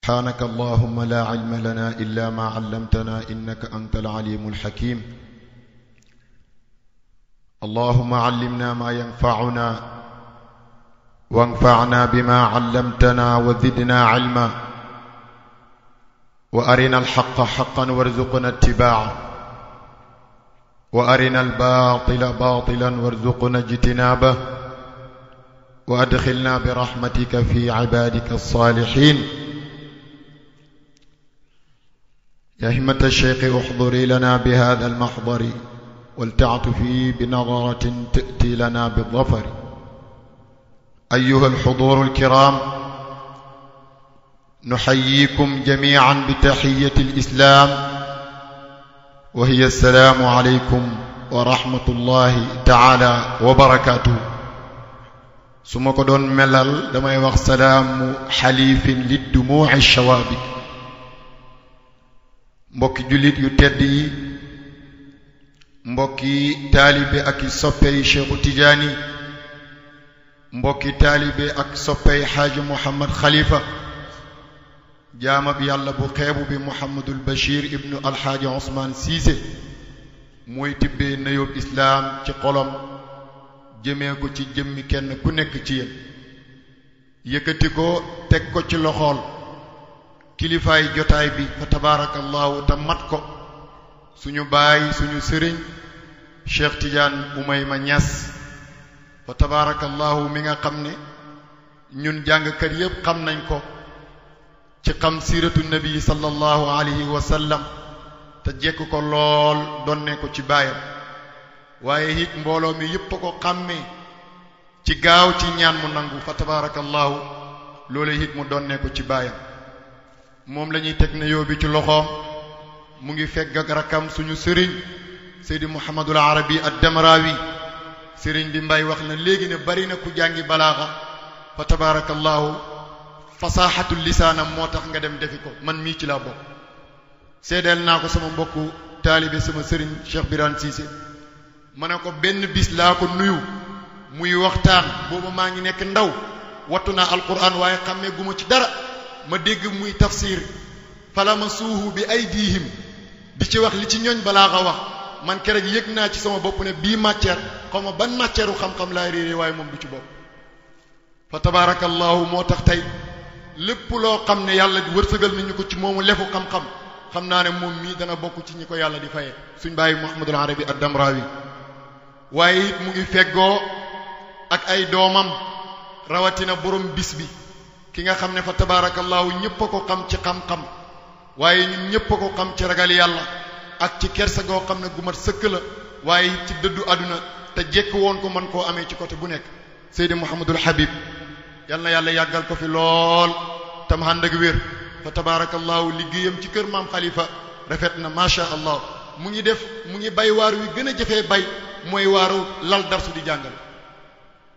سبحانك اللهم لا علم لنا إلا ما علمتنا إنك أنت العليم الحكيم اللهم علمنا ما ينفعنا وانفعنا بما علمتنا وزدنا علما وأرنا الحق حقا وارزقنا اتباعه وأرنا الباطل باطلا وارزقنا اجتنابه وأدخلنا برحمتك في عبادك الصالحين يا همة الشيخ احضري لنا بهذا المحضر ولتعطفي بنظرة تأتي لنا بالظفر أيها الحضور الكرام نحييكم جميعا بتحية الإسلام وهي السلام عليكم ورحمة الله تعالى وبركاته سمكو دون ملال دماي wax سلام حليف للدموع الشوابك mbokki julit yu tedd yi mbokki taalibe ak soppey Cheikh Tidiane mbokki taalibe ak soppey Haji Muhammad Khalifa jaamab yàlla bu xeebu bi Muhammadul Bashir ibnu Alxaaji Ousmane Cissé mooy tibbee nuyoob islaam ci xolom jëmee ko ci jëmmi kenn ku nekk ci yéen yëkkati ko teg ko ci loxool kilifaay jotaay bi fa tabarakallahu ta mat ko suñu baay suñu sëriñ Cheikh Tidiane Oumayma Niass fa tabarakallahu mi nga xam ne ñun jàngkat yépp xam nañ ko ci xam siiratu nabi sallallahu alayhi wa sallam te jekk ko lool donne ko ci baayam waaye it mbooloo mi yépp ko xàmmee ci gaaw ci ñaan mu nangu fa tabarakallahu loolu it mu donne ko ci baayam moom la ñuy teg na yoo bi ci loxoom mu ngi fegg ak rakam suñu sëriñ Seydi Muhammadul Arabi ad-Damrawi sëriñ bi mbay wax na léegi ne bari na ku jàngi balaaxa fa tabarakallahu fasaaxatul lisaanam moo tax nga dem defi ko man mii ci laa bokk seedeel naa ko sama mbokku taalibe sama sëriñ Cheikh Birane Cissé ma ne ko benn bis laa ko nuyu muy waxtaan booba maa ngi nekk ndaw wattu naa alquran waaye xàmmee guma ci dara ma dégg muy tafsir falama suuhu bi aydihim di ci wax li ci ñooñ balaaxa wax man keroog yëg naa ci sama bopp ne bii matière xaw ma ban matière u xam-xam laay réeré waaye moom du ci bopp fa tabarakallahu moo tax tey lépp loo xam ne yàlla di wërsëgal nañu ko ci moomu lefu xam-xam xam naa ne moom mii dana bokk ci ñi ko yàlla di faye suñ bàyyi Muhammadul Arabi ad-Damrawi waaye it mu ngi feggoo ak ay doomam rawatina borom bis bi ki nga xam ne fa tabarakallahu ñépp a ko xam ci xam-xam waaye ñun ñépp a ko xam ci ragal yàlla ak ci kersa goo xam ne gu mat sëkk la waaye ci dëddu àdduna te jekk woon ko mën koo amee ci côté bu nekk Seydi Muhammadul Habib yal na yàlla yàggal ko fi lool tam ànd ak wér fa tabarakallahu liggéeyam ci kër maam Khalifa rafet na macha allah mu ngi bay waar wi gën a jafee bay mooy waaru lal darsu di jàngal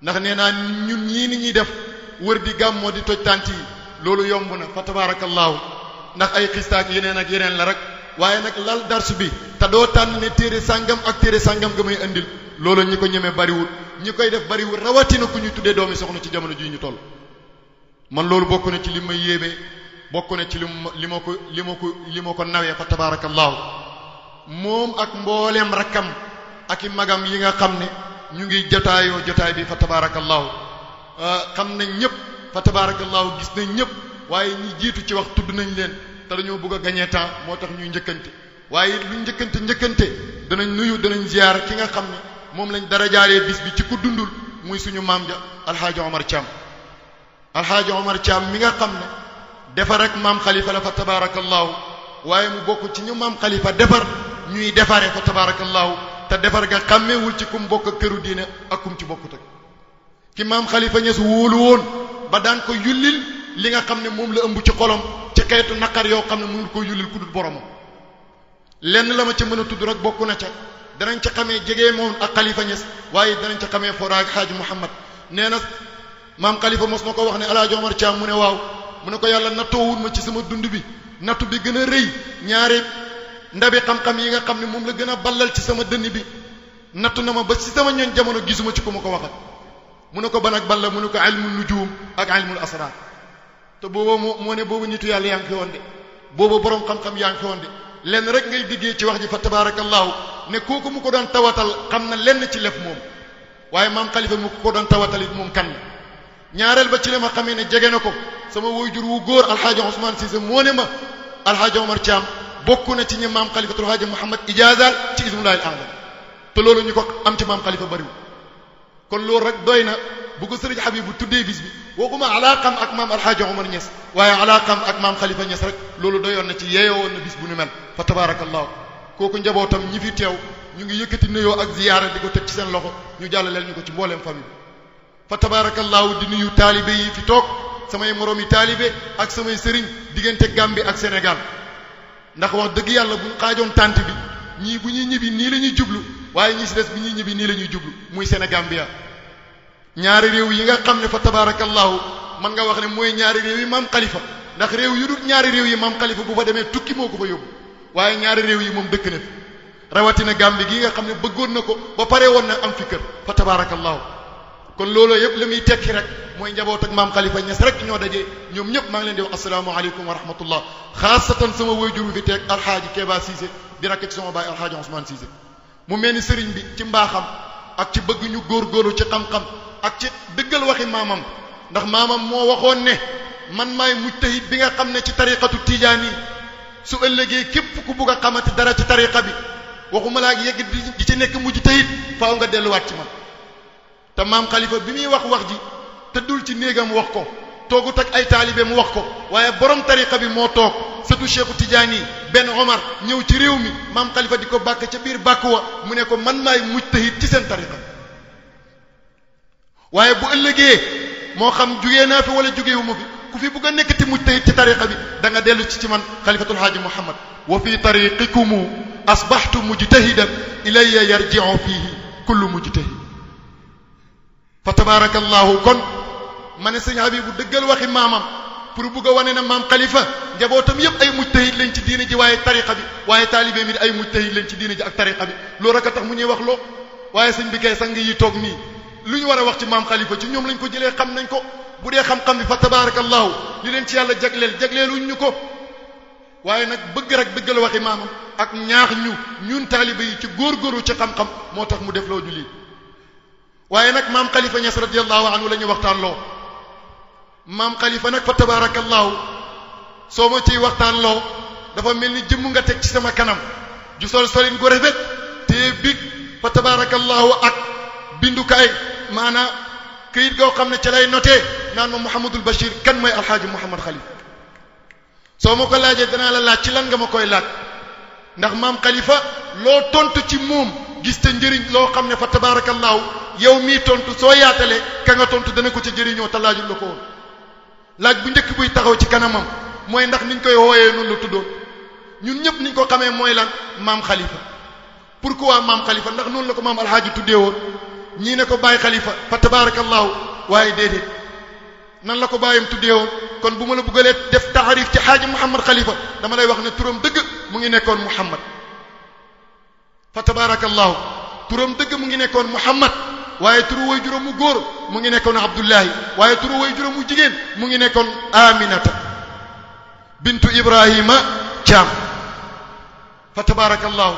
ndax nee naa ñun ñii ni ñuy def wër di gàmmoo di toj tànt yi loolu yomb na fa tabarakallahu ndax ay xistaak yeneen la rek waaye nag lal darsu bi te doo tànn ne téere sàngam ak téere sàngam nga may indil loolu ñi ko ñemee bariwul ñi koy def bariwul rawatina ku ñuy tuddee doomi soxna ci jamono ji ñu toll man loolu bokk na ci li may yéeme bokk na ci li ma ko nawee fa tabarakallahu moom ak mbooleem rakkam ak i magam yi nga xam ne ñu ngi jotaayoo jotaay bi fa tabarakallahu xam nañ ñëpp fa tabarakallahu gis nañ ñëpp waaye ñi jiitu ci wax tudd nañ leen te dañoo bëgg a gagner temps moo tax ñuy njëkkante waaye lu njëkkante danañ nuyu danañ ziar ki nga xam ne moom lañ dara jaaree bis bi ci ku dundul muy suñu maam ja alxaaji Omar Thiam alxaaji Omar Thiam mi nga xam ne defar ak maam Khalifa la fa tabarakallahu waaye mu bokk ci ñu maam Khalifa defar ñuy defaree fa tabarakallahu te defar ga xàmmeewul ci kum bokk ak këru diine ak kum ci bokkut ak ki maam Khalifa Niass wóolu woon ba daan ko yullil li nga xam ne moom la ëmb ci xolom ci xeetu naqar yoo xam ne mënul ko yullil ku dul boromam lenn la ma ca mën a tudd rek bokk na ca danañ ca xamee jege moom ak Khalifa Niass waaye danañ ca xamee foraag Xaaji Muhammad nee na maam Khalifa mos na ko wax ne Alaaji Omar Thiam mu ne waaw mu ne ko yàlla nattoowul ma ci sama dund bi nattu bi gën a rëy ñaari ndabi xam-xam yi nga xam ne moom la gën a ballal ci sama dënn bi nattu na ma ba ci sama ñoon jamono gisuma ci ku ma ko waxat mu ne ko ban ak balla mu ne ko ilmul nujum ak ilmul asrar te booba moo ne boobu nitu yàlla yaa ngi fi woon de booba borom xam-xam yaa ngi fi woon de lenn rek ngay diggee ci wax ji fa tabarakallahu ne kooku mu ko doon tawatal xam na lenn ci lef moom waaye maam Khalifa mu ko doon tawatal it moom kan la ñaareel ba ci la ma xamee ne jege na ko sama waajur wu góor alxaaji Ousmane Cissé moo ne ma alxaaji Omar Thiam bokk na ci ñi maam Khalifatul Haaji Muhammad ijaazaal ci ismullaahil a'zam te loolu ñu ko am ci maam Khalifa bariwul kon loolu rek doy na bu ko sëriñ Habib bu tuddee bis bi waxuma alaaqam ak maam alxaaji Omar Niass waaye alaaqam ak maam Khalifa Niass rek loolu doyoon na ci yeeyoo woon na bis bu nu mel fa tabarakallahu kooku njabootam ñi fi teew ñu ngi yëkkati nuyoo ak ziyaara di ko teg ci seen loxo ñu jàllaleel ñu ko ci mbooleem famille fa tabarakallahu di nuyu taalibe yi fi toog samay moroomi taalibe ak samay sëriñ diggante Gambie ak Sénégal ndax wax dëgg yàlla bu xaajoon tànt bi ñii bu ñuy ñibbi nii la ñuy jublu waaye ñi si des bi ñuy ñibbi nii la ñuy jublu muy Sénégambia ñaari réew yi nga xam ne fa tabarakallahu man nga wax ne mooy ñaari réew yi maam Khalifa ndax réew yu dul ñaari réew yi maam Khalifa bu fa demee tukki moo ko fa yóbbu waaye ñaari réew yi moom dëkk na fi rawatina Gambie gi nga xam ne bëggoon na ko ba pare woon na am fi kër fa tabarakallahu kon loolu yëpp la muy tekki rek mooy njaboot ak maam Khalifa Niass rek ñoo daje ñoom ñëpp maa ngi leen di wax asalaamaaleykum wa rahmatullah xaasatan sama waajur bi fi teeg alxaaji Keba Cissé di rakk ci sama baay alxaaji Ousmane Cissé mu mel ni sëriñ bi ci mbaaxam ak ci bëgg ñu góorgóorlu ci xam-xam ak ci dëggal waxi maamam ndax maamam moo waxoon ne man maay mujtahid bi nga xam ne ci tariqatu tijaani su ëllëgee képp ku bugg a xamati dara ci tariqa bi waxuma laa yegg di ci nekk mujtahid faaw nga delluwaat ci man te maam Khalifa bi muy wax ji tëddul ci néegam wax ko toogut ak ay taalibeem wax ko waaye borom tariqa bi moo toog sëtu Cheikhu Tidiane Ben Omar ñëw ci réew mi maam Khalifa di ko bàkk ca biir bàkk wa mu ne ko man maay mujtahid ci seen tariqa waaye bu ëllëgee moo xam jugee naa fi wala jugeewu ma fi ku fi bugg a nekkati mujtahid ci tariqa bi da nga dellu ci man Khalifatul Haaji Muhammad wa fi tariqikum asbahtu mujtahidan ilayya yarji'u fihi kullu mujtahid fa tabarakallahu kon ma ne sëñ Habibu dëggal waxi maamam pour bugg a wane na maam Khalifa njabootam yëpp ay mujtahid lañ ci diine ji waaye tariqa bi waaye taalibe mi ay mujtahid lañ ci diine ji ak tariqa bi loolu rek a tax mu ñuy wax loo waaye sëñ bi kay sang yi toog nii lu ñu war a wax ci maam Khalifa ci ñoom lañ ko jëlee xam nañ ko bu dee xam-xam bi fa tabarakallahu li leen ci yàlla jagleeluñ ñu ko waaye nag bëgg rek dëggal waxi maamam ak ñaax ñun taalibe yi ci góorgóorlu ci xam-xam moo tax mu def loo julli waaye nag maam Khalifa Niass radiyallahu anhu la ñu waxtaan loo maam Khalifa nag fa tabarakallahu soo ma ciy waxtaan loo dafa mel ni jëmm nga teg ci sama kanam ju solin gu rafet te big fa tabarakallahu ak bindukaay maanaa këyit goo xam ne ca lay notee naan ma Mouhamadul Bachir kan mooy alxaaji Mouhamad Khalifa soo ma ko laajee danaa la laaj ci lan nga ma koy laaj ndax maam Khalifa loo tontu ci moom gis te njëriñ loo xam ne fa tabarakallahu yow mii tontu soo yaatalee ka nga tontu dana ko ca jëriñoo te laajul la ko woon laaj bu njëkk buy taxaw ci kanamam mooy ndax niñ koy wooyee noonu la tuddoon ñun ñëpp niñ ko xamee mooy lan maam Khalifa pourquoi maam Khalifa ndax noonu la ko maam alxaaji tuddee woon ñii ne ko Baye Khalifa fa tabarakallahu waaye déedéet nan la ko bàyyam tuddee woon kon bu ma la bëggalee def taarif ci xaaji Mouhamad Khalifa dama lay wax ne turam dëgg mu ngi nekkoon Mouhamad fa tabarakallahu turam dëgg mu ngi nekkoon Mouhamad waaye turu way juróom mu góor mu ngi nekkoon Abdullahi waaye turu way juróom mu jigéen mu ngi nekkoon Aminata bintu Ibrahima Thiam fa tabarakallahu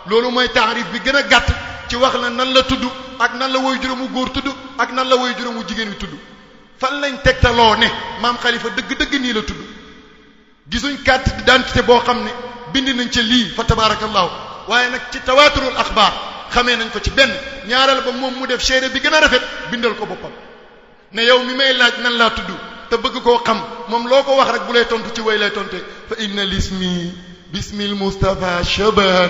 loolu mooy taarif bi gën a gàtt ci wax la nan la tudd ak nan la way juróom mu góor tudd ak nan la way juróom mu jigéen wi tudd fan lañ tegtaloo ne maam Khalifa dëgg-dëgg nii la tudd gisuñ carte d'identité boo xam ne bind nañ ca lii fa tabarakallahu waaye nag ci tawaaturul axbaar xamee nañ ko ci benn ñaareel ba moom mu def seede bi gën a rafet bindal ko boppam ne yow mi may laaj nan laa tudd te bëgg koo xam moom loo ko wax rek bu lay tontu ci way lay tonte fa inna lismi bismil mustafa shaban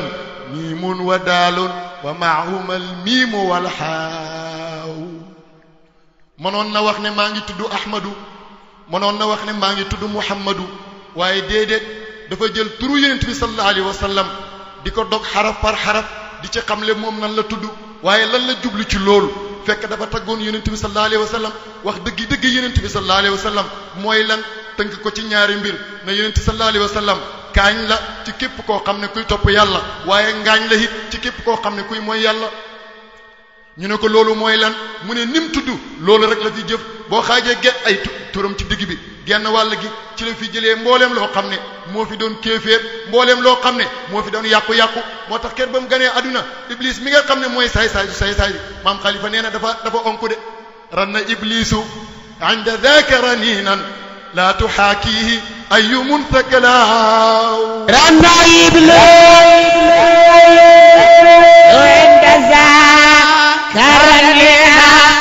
miimun wa daalun wa maahuma al miimu wal xaaw mënoon na wax ne maa ngi tudd Ahmadu mënoon na wax ne maa ngi tudd Muhammadu waaye déedéet dafa jël turu yonent bi sallallahu alayhi wa sallam di ko dog xaraf par xaraf di ci xamle moom nan la tudd waaye lan la jublu ci loolu fekk dafa taggoon yonent bi sallallahu alayhi wa sallam wax dëgg yonent bi sallallahu alayhi wa sallam mooy lan tënk ko ci ñaari mbir na yonent sallallahu alayhi wa sallam kaañ la ci képp koo xam ne kuy topp yàlla waaye ngaañ la it ci képp koo xam ne kuy mooy yàlla ñu ne ko loolu mooy lan mu ne nim tudd loolu rek la fi jëf boo xaajee get ay turam ci digg bi genn wàll gi ci la fi jëlee mbooleem loo xam ne moo fi doon kéeféer mbooleem loo xam ne moo fi doon yàqu-yàqu moo tax ker ba mu ganee aduna iblis mi nga xam ne mooy saay-saay maam Khalifa nee na dafa onku de ranna iblisu inda dhaka raninan la tuhaakihi ayu munthakalaw ranna iblis inda dhaka raninan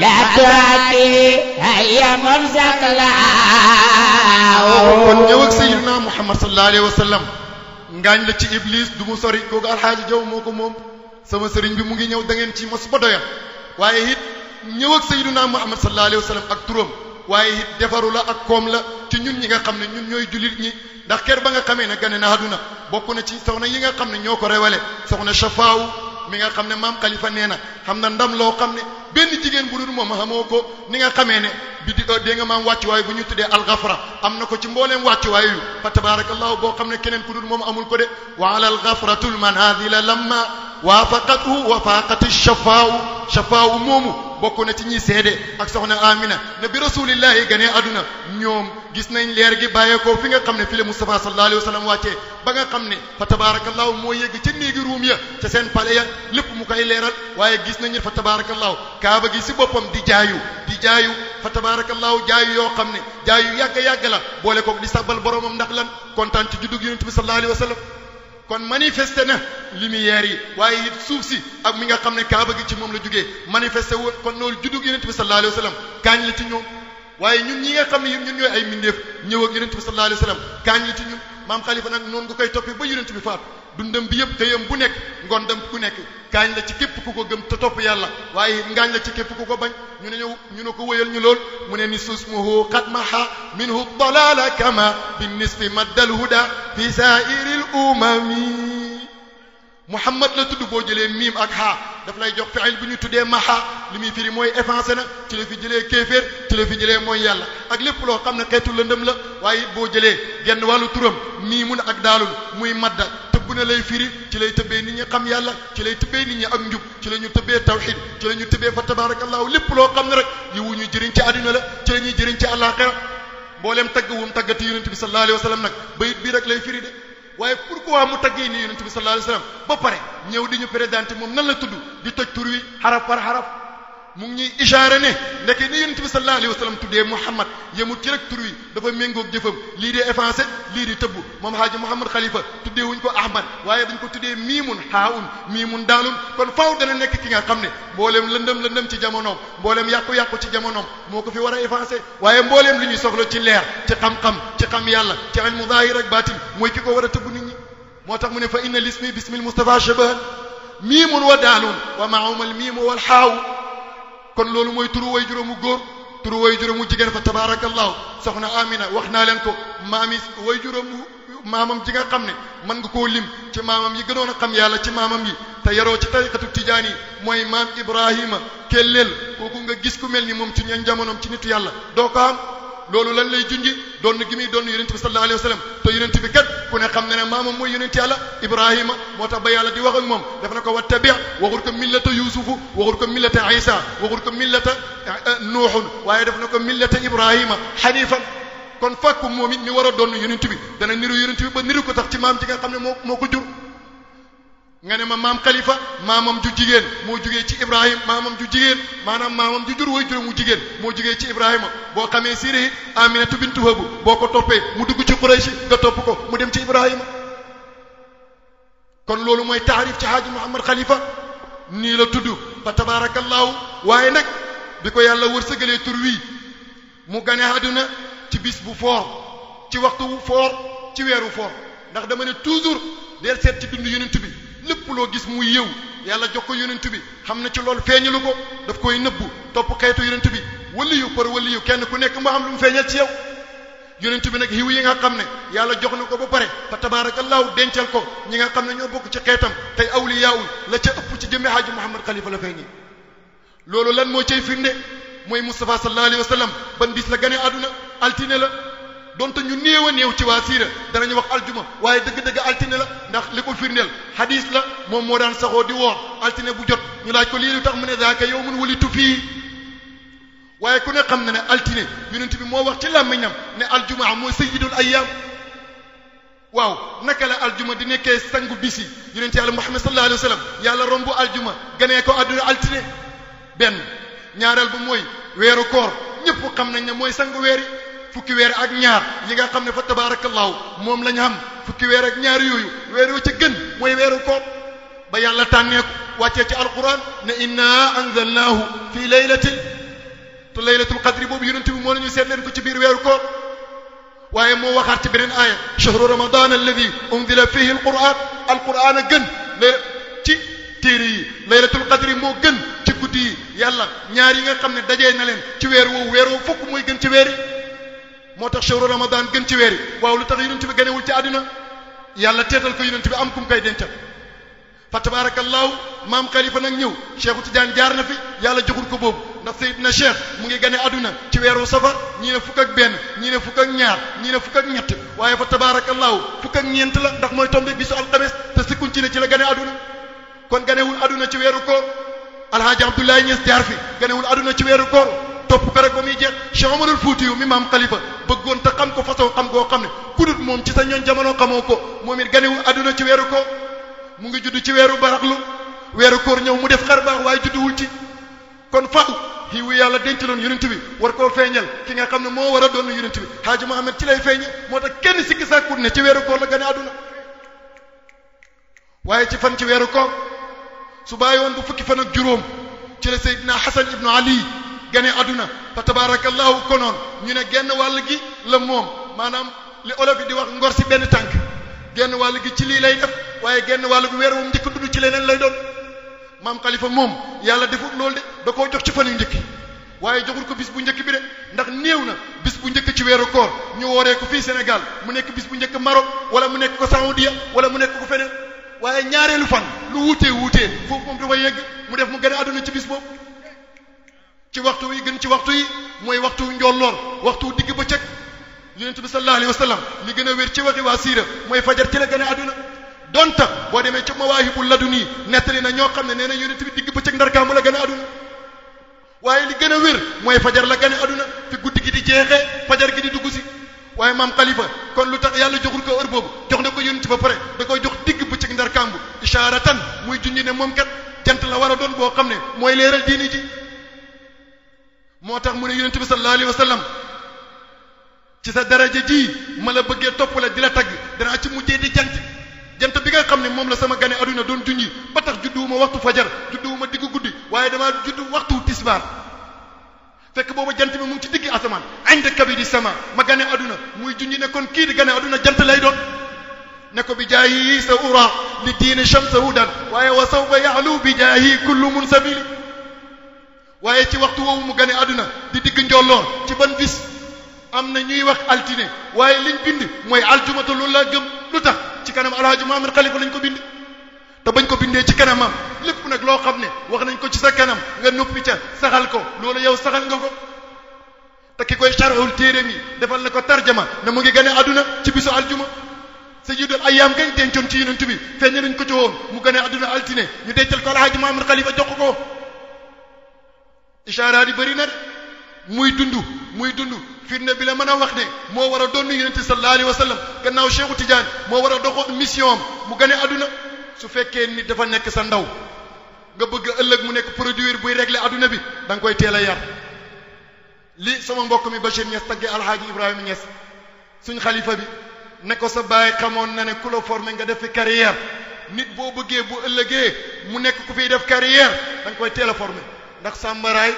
la tuhaakihi ayu munthakalaw kon ñëw ak sayyidina Muhammad sallallahu alayhi wa sallam ngaañ la ci iblis du mu sori kooku alxaaji jaw moo ko moom sama sëriñ bi mu ngi ñëw da ngeen ci mos ba doyal waaye it ñëw ak sayyidina Muhammad sallallahu alayhi wa sallam ak turam waaye it defaru la ak koom la ci ñun ñi nga xam ne ñun ñooy jullit ñi ndax ker ba nga xamee ne gane na àdduna bokk na ci soxna yi nga xam ne ñoo ko rewale soxna Shafaaw mi nga xam ne maam Khalifa nee na xam na ndam loo xam ne benn jigéen bu dul moom xamoo ko ni nga xamee ne bi di dégg nga maam wàccuwaay bu ñu tuddee alxafra am na ko ci mbooleem wàccuwaay yu fa tabarakallahu boo xam ne keneen ku dul moom amul ko de wa ala alxafratul manazila lamma waafaqathu wa faaqati shafaaw moomu bokk na ci ñi seede ak soxna Amina ne bi rasulillahi ganee aduna ñoom gis nañ leer gi bàyyeekoo fi nga xam ne fi la Mustafa sallallahu alayhi wa sallam wàccee ba nga xam ne fa tabarakallahu moo yegg ca néegi ruum ya ca seen pale ya lépp mu koy leeral waaye gis nañu fa tabarakallahu kaaba gi si boppam di jaayu fa tabarakallahu jaayu yoo xam ne jaayu yàgg la boole ko di sabbal boromam ndax lan kontaan ci juddug yonent bi sallallahu alayhi wa sallam kon manifesté na lumière yi waaye it suuf si ak mi nga xam ne kaaba gi ci moom la jógee manifesté woon kon loolu juddug yonent bi sallallahu alayhi wa sallam kaañ la ci ñoom waaye ñun ñi nga xam ne ñun ñooy ay mindeef ñëw ak yonent bi sallallahu alayhi wa sallam kaañ la ci ñun maam Khalifa nag noonu nga koy toppee ba yonent bi faatu dundam bi yëpp tëyam bu nekk ngondam ku nekk kaañ la ci képp ku ko gëm te topp yàlla waaye ngaañ la ci képp ku ko bañ ñu ne ko wëyal ñu lool mu ne ni susmuhu qad maha minhu dalala kama bin nisfi maddal huda fi sa'iril umami Muhammad la tudd boo jëlee miim ak haa daf lay jox fi'il bu ñu tuddee maha li muy firi mooy effacé na ci la fi jëlee kéeféer ci la fi jëlee mooy yàlla ak lépp loo xam ne xeetu lëndëm la waaye it boo jëlee genn wàllu turam miimun ak daalul muy madda tëbb na lay firi ci lay tëbbee nit ñi xam yàlla ci lay tëbbee nit ñi ak njub ci la ñu tëbbee tawhid ci la ñu tëbbee fa tabarakallahu lépp loo xam ne rek yi wu ñu jëriñ ci àdduna la ci la ñuy jëriñ ci àllaaxira mbooleem tagg wum taggati yonent bi sallallahu alayhi wa sallam nag bayit bii rek lay firi de waaye pourquoi mu taggee nii yonent bi sallallahu alayhi wa sallam ba pare ñëw di ñu présenté moom nan la tudd di toj tur wi xaraf par xaraf mu ngi ñuy ishaare ne ndeke ni yonent bi sallallahu alayhi wa sallam tuddee Muhammad yemut ci rek tur wi dafa méngoog jëfam lii di effacé lii di tëbb moom haaji Muhammad Khalifa tuddee wuñ ko Ahmad waaye dañ ko tuddee miimun haun miimun daalun kon faaw dana nekk ki nga xam ne mbooleem lëndëm ci jamonoom mbooleem yàqu-yàqu ci jamonoom moo ko fi war a effacé waaye mbooleem li ñuy soxla ci leer ci xam-xam ci xam yàlla ci ilmu zahir ak baatin mooy ki ko war a tëbb nit ñi moo tax mu ne fa inna lismi bismil Mustafa shabahan miimun wa daalun wa ma'umal miimu wal haaw kon loolu mooy turu way juróomu góor turu way juróomu jigéen fa tabarakallahu soxna Amina wax naa leen ko maami way juróomu maamam ji nga xam ne mën nga koo lim ci maamam yi gënoon a xam yàlla ci maamam yi te yaroo ci tariqatu tijaan yi mooy maam Ibrahima kelleel kooku nga gis ku mel ni moom ci ñeen jamonoom ci nitu yàlla doo ko am loolu lan lay junji doon gi muy doon yonent bi sallallahu alayhi wa sallam te yonent bi kat ku ne xam ne ne maamam mooy yonent yàlla Ibrahima moo tax ba yàlla di wax ak moom def na ko wattabi' waxul ko millata yusufu waxul ko millata isa waxul ko millata nuuxun waaye def na ko millata Ibrahima xanifan kon fàkku moom it mi war a doon yonent bi dana niru yonent bi ba niru ko tax ci maam ji nga xam ne moo ko jur nga ne ma maam Khalifa maamam ju jigéen moo jugee ci Ibrahima maamam ju jigéen maanaam maamam ju jur way juróom mu jigéen moo jugee ci Ibrahima boo xamee siré Aminatu bintu Wahb boo ko toppee mu dugg ci Quraysh nga topp ko mu dem ci Ibrahima kon loolu mooy taarif ci Haaji Muhammad Khalifa nii la tudd fa tabarakallahu waaye nag bi ko yàlla wërsëgalee tur wii mu gane àdduna ci bis bu foor ci waxtu bu foor ci weeru foor ndax dama ne toujours del seet ci dund yonent bi lépp loo gis muy yëw yàlla jox ko yonent bi xam na ci loolu feeñalu ko daf koy nëbbu topp xeetu yonent bi waliyu par waliyu kenn ku nekk mu am lu mu feeñal ci yow yonent bi nag xiw yi nga xam ne yàlla jox na ko ba pare fa tabarakallahu dencal ko ñi nga xam ne ñoo bokk ci xeetam tey awliyaawul la ca ëpp ci jëmme Haaji Muhammad Khalifa la feeñi loolu lan moo cay firnde mooy Mustafa sallallahu alayhi wa sallam ban bis la gane àdduna altine la donte ñu néew a néew ci waa siira danañu wax aljuma waaye dëgg-dëgg altine la ndax li ko firndeel hadis la moom moo daan saxoo di woor altine bu jot ñu laaj ko lii lu tax mu ne zaaka yawmun wulitu fii waaye ku ne xam na ne altine yonent bi moo wax ci làmmiñam ne aljumaa mooy sayyidul ayyaam waaw naka la aljuma di nekkee sangu bisi yonent yàlla Muhammad sallallahu alayhi wa sallam yàlla rombu aljuma ganee ko àdduna altine benn ñaareel bu mooy weeru koor ñëpp xam nañ ne mooy sangu weeri fukki weer ak ñaar yi nga xam ne fa tabarakallahu moom lañ xam fukki weer ak ñaar yooyu weer wu ca gën mooy weeru koor ba yàlla tànnee ko wàccee ci alquran ne inna anzalnaahu fi laylatin te laylatul qadri boobu yonent bi moo la ñu seet leen ko ci biir weeru koor waaye moo waxaat ci beneen aaya shahru ramadan alladi unzila fihi alquran a gën ci téere yi laylatul qadri moo gën ci guddi yi yàlla ñaar yi nga xam ne dajee na leen ci weer woowu fukk mooy gën ci weer yi moo tax shahru ramadan gën ci weer yi waaw lu tax yonent bi ganewul ci àdduna yàlla teetal ko yonent bi am kum koy dencal fa tabarakallahu maam Khalifa nag ñëw Cheikhu Tidiane jaar na fi yàlla joxul ko boobu ndax Seydina Cheikh mu ngi gane àdduna ci weeru safar ñii ne fukk ak benn ñii ne fukk ak ñaar ñii ne fukk ak ñett waaye fa tabarakallahu fukk ak ñeent la ndax mooy tombe bisu alxames te sikkuñ ci ne ci la gane àdduna kon ganewul àdduna ci weeru koor alhaaji Abdoulaye Niass jaar fi ganewul àdduna ci weeru koor topp ko rek ba muy jeex Cheikh Omarul Fuuti yu mi maam Khalifa bëggoon te xam ko façon xam goo xam ne kudut moom ci sa ñoon jamono xamoo ko moom it ganewul àdduna ci weeru koor mu ngi judd ci weeru baraxlu weeru koor ñëw mu def xar baax waaye judduwul ci kon faaw xiiwu yàlla dencaloon yonent bi war koo feeñal ki nga xam ne moo war a doon yonent bi Haaji Muhammad ci lay feeñe moo tax kenn sikki sàkkut ne ci weeru koor la gane àdduna waaye ci fan ci weeru koor su bàyyi woon bu fukki fan ak juróom ci la Seydina Hasan ibnu Ali gane àdduna fa tabarakallahu konoon ñu ne genn wàll gi la moom maanaam li olof yi di wax ngor si benn tànk genn wàll gi ci lii lay def waaye genn wàll gi weer moom njëkk dudd ci leneen lay doon maam Khalifa moom yàlla defut loolu de da koo jox ci fan yu njëkk waaye joxul ko bis bu njëkk bi de ndax néew na bis bu njëkk ci weeru koor ñu wooree ko fii Sénégal mu nekk bis bu njëkk Maroc wala mu nekk ko Saoudia wala mu nekk ko feneen waaye ñaareelu fan lu wuutee foofu moom dafa yegg mu def mu gën a àdduna ci bis boobu ci waxtu yi gën ci waxtu yi mooy waxtu njolloor waxtu digg bëccëg yonent bi sallallahu alayhi wa sallam li gën a wér ci waxi waa siira mooy fajar ci la gën a àdduna donta boo demee ci mawaahibul laduni nettali na ñoo xam ne nee na yonent bi digg bëccëg ndarkaamu la gën a àdduna waaye li gën a wér mooy fajar la gën a àdduna fi guddi gi di jeexee fajar gi di dugg si waaye maam Khalifa kon lu tax yàlla joxul ko heure boobu jox na ko yonent ba pare da koy jox digg bëccëg ndarkaambu ishaaratan muy junñi ne moom kat jant la war a doon boo xam ne mooy leeral diini ji moo tax mu ne yonent bi sallallahu alayhi wa sallam ci sa daraja ji ma la bëggee topp la di la tagg danaa ci mujjee di jant bi nga xam ne moom la sama gane aduna doon junñi ba tax judduwuma waxtu fajar judduwuma diggu guddi waaye damaa juddu waxtu tisbaar fekk booba jant bi mu ngi ci diggi asamaan inda kabidi sama ma gane aduna muy junñi ne kon kii di gane aduna jant lay doon ne ko bi jaahi sa ura li diini shamsa hudan waaye wa sawfa ya'lu bi jaahi kullu munsabili waaye ci waxtu woowu mu gane aduna di digg njolloor ci ban bis am na ñuy wax altine waaye liñ bind mooy aljumata loolu laa gëm lu tax ci kanam alhaji Muhammad Khalifa lañ ko bind te bañ ko bindee ci kanamam lépp nag loo xam ne wax nañ ko ci sa kanam nga noppi ca saxal ko loolu yow saxal nga ko te ki koy sharhul téere mi defal na ko tarjama ne mu ngi gane aduna ci bisu aljuma sayyidul ayyam gañ dencoon ci yonent bi feeñ nañ ko ci woon mu gane aduna altine ñu dencal ko alhaji Muhammad Khalifa jox ko ishaaraat yi bëri na muy dund firnde bi la mën a wax ne moo war a doon yonent sallallahu alayhi wa sallam gannaaw Cheikhu Tidiane moo war a doxoon mission am mu gane aduna su fekkee nit dafa nekk sa ndaw nga bëgg ëllëg mu nekk produire buy régler aduna bi da nga koy teel a yar li sama mbokk mi Bachir Niass tagge alhaaji Ibrahima Niass suñ xalifa bi ne ko sa baay xamoon na ne ku la formé nga def fi carrière nit boo bëggee bu ëllëgee mu nekk ku fiy def carrière da nga koy teel a formé ndax sàmbaraay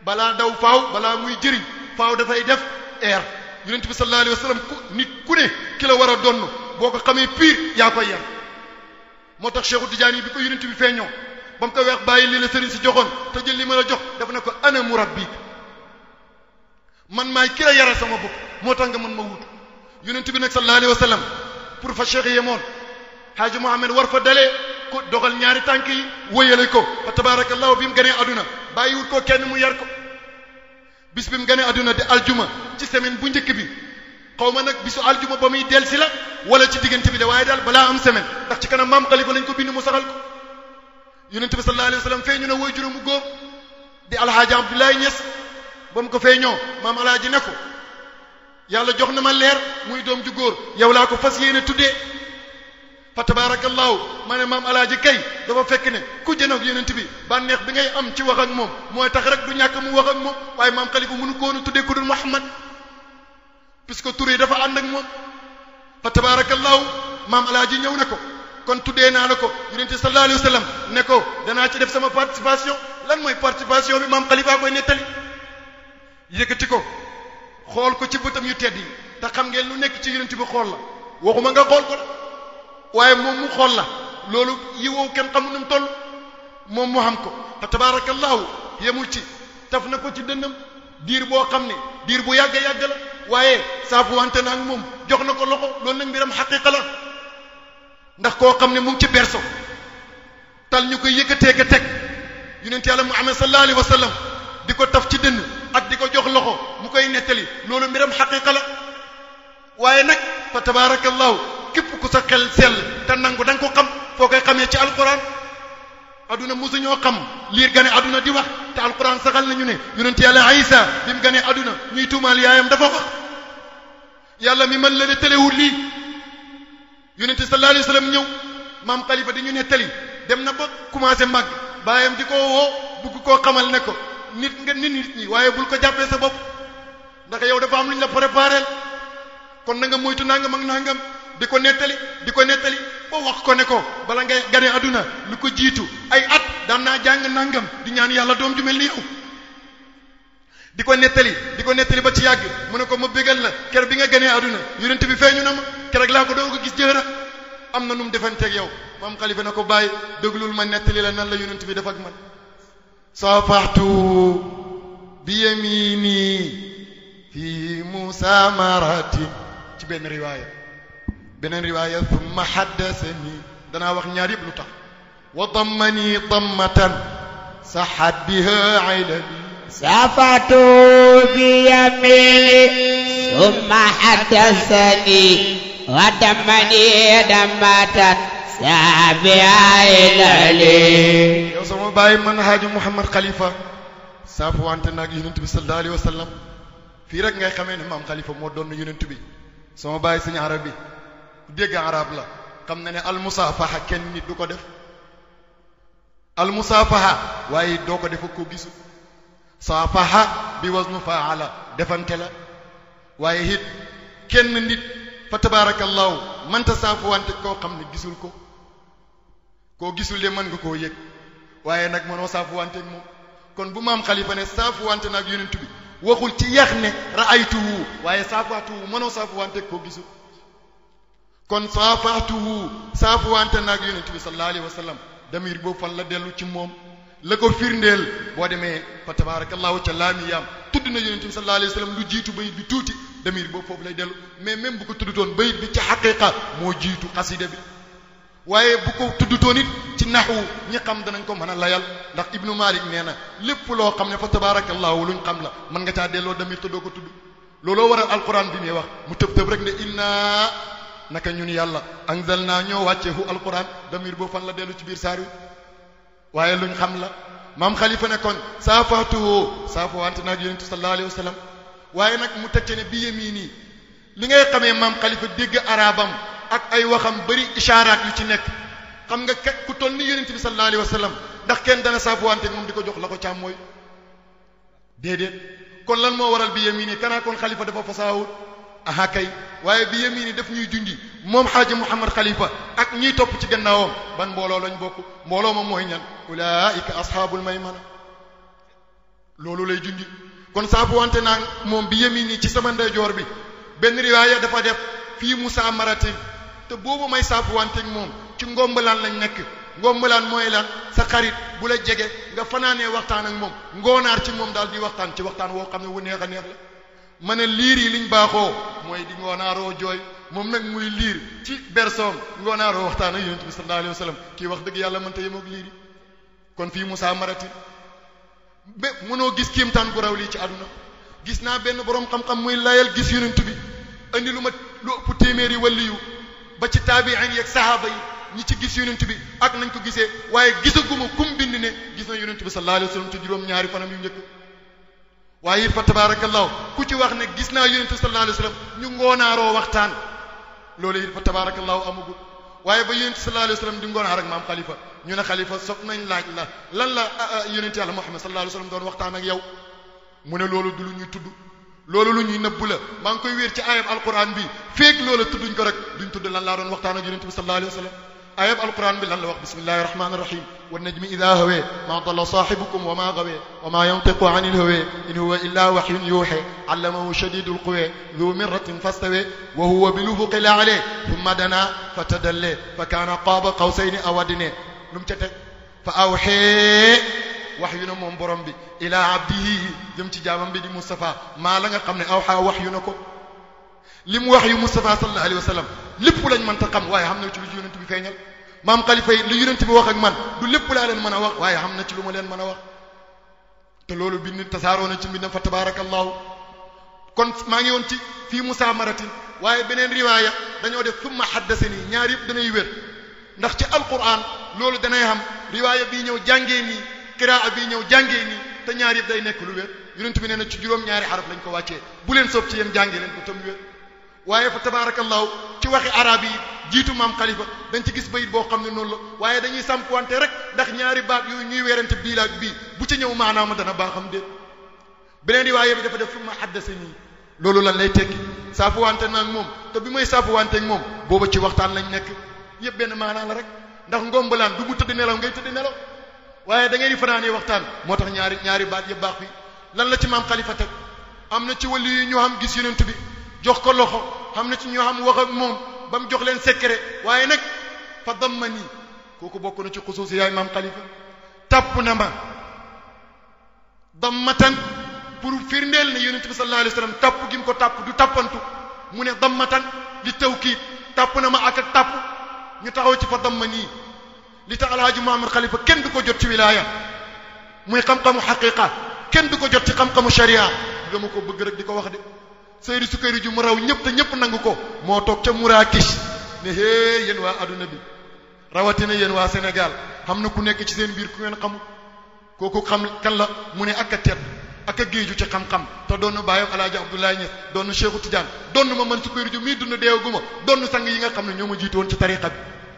balaa daw faaw balaa muy jëriñ faaw dafay def air yonent bi sallallahu alayhi wa sallam nit ku ne ki la war a donn boo ko xamee pire yaa koy yar moo tax Cheikhu Tidiane bi ko yonent bi feeñoo ba mu ko weex bàyyi li la sëriñ si joxoon te jël li ma la jox daf ne ko ana murabbik man maay ki la yaral sama bopp moo tax nga mën ma wut yonent bi nag sallallahu alayhi wa sallam pour fa cheikh yemoon Haaji Muhammad war fa dalee ko doxal ñaari tànk yi wëyale ko fa tabarakallahu bi mu gënee aduna bàyyiwut ko kenn mu yar ko bis bi mu gënee aduna di aljuma ci semaine bu njëkk bi xaw ma nag bisu aljuma ba muy del si la wala ci diggante bi de waaye daal balaa am semaine ndax ci kanam maam Khalifa lañ ko bind mu saxal ko yonent bi sallallahu alayhi wa sallam feeñu na woy juróomu góor di alhaaji Abdoulaye Niass ba mu ko feeñoo maam alaaji ne ko yàlla jox na ma leer muy doom ju góor yow laa ko fas yéene tuddee fa tabarakallahu ma ne maam alaaji kay dafa fekk ne ku jënoog yonent bi bànneex bi ngay am ci wax ak moom mooy tax rek du ñàkk mu wax ak moom waaye maam Khalifa mënu ko woon a tuddee ku dul Muhammad puisque tur yi dafa ànd ak moom fa tabarakallahu maam alaaji ñëw ne ko kon tuddee naa la ko yonent bi sallallahu alayhi wa sallam ne ko danaa ci def sama participation lan mooy participation bi maam Khalifa koy nettali yëkkati ko xool ko ci bëtam yu tedd yi te xam ngeen lu nekk ci yonent bi xool la waxuma nga xool ko waaye moom mu xool la loolu yi wow kenn xamul nu mu toll moom mu xam ko fa tabarakallahu yemul ci taf na ko ci dënnam diir boo xam ne diir bu yàgg yàgg la waaye saafu wante na ak moom jox na ko loxo loolu nag mbiram xaqiqa la ndax koo xam ne mu ngi ci berso tal ñu koy yëkkatee ka teg yonent yàlla Muhammad sallallahu alayhi wa sallam di ko taf ci dënn ak di ko jox loxo mu koy nettali loolu mbiram xaqiqa la waaye nag fa tabarakallahu képp ku sa xel sell te nangu da nga ko xam foo koy xamee ci alquran aduna musu ñoo xam liir gane aduna di wax te alquran saxal nañu ne yonent yàlla Isa bi mu ganee aduna ñuy tuumaal yaayam dafa wax yàlla mi man la ne tëlewul lii yonent sallallahu alayhi wasallam ñëw maam Khalifa di ñu nettali dem na ba commencé màgg baayam di ko woo bugg koo xamal ne ko nit nga nit ñi waaye bul ko jàppee sa bopp ndax yow dafa am lu ñu la préparé kon na nga moytu nangam ak nangam di ko nettali ba wax ko ne ko bala ngay gane aduna lu ko jiitu ay at daan naa jàng nangam di ñaan yàlla doom ju mel ni yow di ko nettali ba ci yàgg mu ne ko ma bégal la ker bi nga ganee aduna yonent bi feeñu na ma keroog laa ko doo ko gis jëra am na nu mu defanteeg yow maam Khalifa na ko bàyyi déglul ma nettali la nan la yonent bi def ak man safaxtu bi yamini fi musamarati ci benn riwaaya beneen riwaaya thumma haddasani danaa wax ñaar yëpp lu tax wa dammani dammatan saxat biha ilali safatu bi yamini thumma haddasani wa dammani dammatan saxat biha ilali yow sama baay man Haaji Mouhamed Khalifa saafu wante naag yonent bi sallallahu alayhi wa sallam fii rek ngay xamee ne maam Khalifa moo doon yonent bi sama baay sëñ arab bi dégg arab la xam na ne almusaafaha kenn nit du ko def almusaafaha waaye doo ko def ak koo gisul saafaha bi waznu faala defante la waaye it kenn nit fa tabarakallahu mënta saafuwante koo xam ne gisul ko koo gisul de mën nga koo yëg waaye nag mënoo saafuwante ak moom kon bu maam Khalifa ne saafuwante nag yonent bi waxul ci yax ne ra'aytuhu waaye saafaatuhu mënoo saafuwante koo gisul kon saafaatuhu saafuwante nag yonent bi sallallahu alayhi wa sallam damir boobu fan la dellu ci moom la ko firndeel boo demee fa tabarakallahu ca laamiyaam tudd na yonent bi sallallahu alayhi wa sallam lu jiitu bayit bi tuuti damir boobu foofu lay dellu mais même bu ko tuddutoon bayit bi ci xaqiqa moo jiitu xasida bi waaye bu ko tuddutoon it ci naxwu ñi xam danañ ko mën a layal ndax ibnu malik nee na lépp loo xam ne fa tabarakallahu luñ xam la mën nga caa delloo damir te doo ko tudd looloo waral alquran bi muy wax mu tëb rek ne inna naka ñun yàlla anzalna ñoo wàcceehu alquran damir boo fan la dellu ci biir saar wi waaye luñ xam la maam Khalifa ne kon saafaatuhu saafawante naag yonent sallallahu alayhi wa sallam waaye nag mu tecce ne bi yamini li ngay xamee maam Khalifa dégg arabam ak ay waxam bëri ishaaraat yu ci nekk xam nga ku toll ni yonent bi sallallahu alayhi wa sallam ndax kenn dana saafawante moom di ko jox la ko càmmooy déedéet kon lan moo waral bi yamini kanaa kon Khalifa dafa fasaawut aha kay waaye bi yamini daf ñuy junji moom Haaji Mouhamed Khalifa ak ñiy topp ci gannaawam ban mbooloo lañ bokk mbooloo ma mooy ñan ulaika ashaabul maymana loolu lay junji kon saafu wante naa moom bi yamini ci sama ndeyjoor bi benn riwaaya dafa def fii Musa maratin te boobu may saafu wante moom ci ngombalaan lañ nekk ngombalaan mooy lan sa xarit bu la jege nga fanaanee waxtaan ak moom ngoonaar ci moom daal di waxtaan ci waxtaan woo xam ne wu neex a neex la ma ne liir yi liñ baaxoo mooy di ngoonaaroo jooy moom nag muy liir ci bersoom ngoonaaroo waxtaan ak yonent bi sallallahu alayhi wa sallam kii wax dëgg yàlla mënta yemoog liir yi kon fii Musa maratin ba mënoo gis kiimtaan gu raw lii ci àdduna gis naa benn boroom xam-xam muy layal gis yonent bi andi lu ëpp téeméeri waliyu ba ci taabi'in yi ak sahaaba yi ñi ci gis yonent bi ak nañ ko gisee waaye gisaguma kum bind ne gis na yonent bi sallallahu alayhi wa sallam ci juróom ñaari fanam yu njëkk waaye fa tabarakallahu ku ci wax ne gis naa yonent bi sallallahu alayhi wasallam ñu ngoonaaroo waxtaan loolu it fa tabarakallahu amagul waaye ba yonent sallallahu alayhi wasallam di ngoonaar ak maam xalifa ñu ne xalifa sopp nañ laaj la lan la yonent yàlla Muhammad sallallahu alayhi wasallam doon waxtaan ak yow mu ne loolu du lu ñuy tudd loolu lu ñuy nëbb la maa ngi koy wéer ci ayab alquran bi feek loola tudduñ ko rek duñ tudd lan laa doon waxtaan ak yonent bi sallallahu alayhi wasallam ayab alquran bi lan la wax bismillahir rahmanir rahim wan najmi idha hawa ma dalla sahibukum wa ma gawa wa ma yantiqu anil hawa in huwa illa wahyun yuha allamahu shadidul quwa dhu mirratin fastawa wa huwa bil ufuqil a'la thumma dana fatadalla fa kana qaba qawsayn aw adna lum ca teg fa awhi wahyu na moom borom bi ila abdihi jëm ci jaamam bi di Mustafa maa la nga xam ne awha wahyu na ko lim wahyu Mustafa sallallahu alayhi wasallam lépp lañ mën ta xam waaye xam na ci lu yonent bi feeñal maam xalifa yi li yonent bi wax ak man du lépp laa leen mën a wax waaye xam na ci lu ma leen mën a wax te loolu bind tasaaroo na ci mbindam fa tabarakallahu kon maa ngi woon ci fii Musa maratin waaye beneen riwaaya dañoo def summa haddasani ñaar yëpp danay wér ndax ci alquran loolu danay xam riwaaya bii ñëw jàngee nii qiraa bii ñëw jàngee nii te ñaar yëpp day nekk lu wér yonent bi nee na ci juróom-ñaari xaraf lañ ko wàccee bu leen soob ci yéen jàngee leen ko tam wér waaye fa tabarakallahu ci waxi arab yi jiitu maam xalifa dañ ci gis bayit boo xam ne noonu la waaye dañuy sàmpuwante rek ndax ñaari baat yooyu ñuy werante bii la ak bii bu ci ñëw maanaama dana baaxam déet beneen riwaaya bi dafa def fu ma haddasani loolu lan lay tekki saafuwante naag moom te bi may saafuwante ak moom booba ci waxtaan lañ nekk yëpp benn maanaa la rek ndax ngombalaan du mu tëdd nelaw ngay tëdd nelaw waaye da ngeen di fanaanee waxtaan moo tax ñaari baat yëpp baax bi lan la ci maam xalifa teg am na ci wàllu yi ñoo xam gis yonent bi jox ko loxo xam na ci ñoo xam wax ak moom ba mu jox leen secret waaye nag fa dammani kooku bokk na ci xusuusi yaay maam xalifa tapp na ma dammatan pour firndeel ne yonent bi sallallahu alayhi wasallam tapp gi mu ko tapp du tappantu mu ne dammatan li tawkiid tapp na ma ak tapp ñu taxaw ci fa dammani li tax alhaaji Muhammad xalifa kenn du ko jot ci wilaaya muy xam-xamu xaqiqa kenn du ko jot ci xam-xamu sharia dama ko bëgg rek di ko wax de Seydi Sukayri ju mu raw ñëpp te ñëpp nangu ko moo toog ca Murakish ne hee yéen waa adduna bi rawatina yéen waa Sénégal xam na ku nekk ci seen biir ku ngeen xamul kooku xam kan la mu ne ak a tedd ak a géeju ci xam-xam te doon na bàyyam alaaji Abdoulaye Niass doon na Cheikhu Tidiane doon na ma man Sukayri ju mii dund deewaguma doon na sang yi nga xam ne ñoo ma jiitu woon ci tariqa bi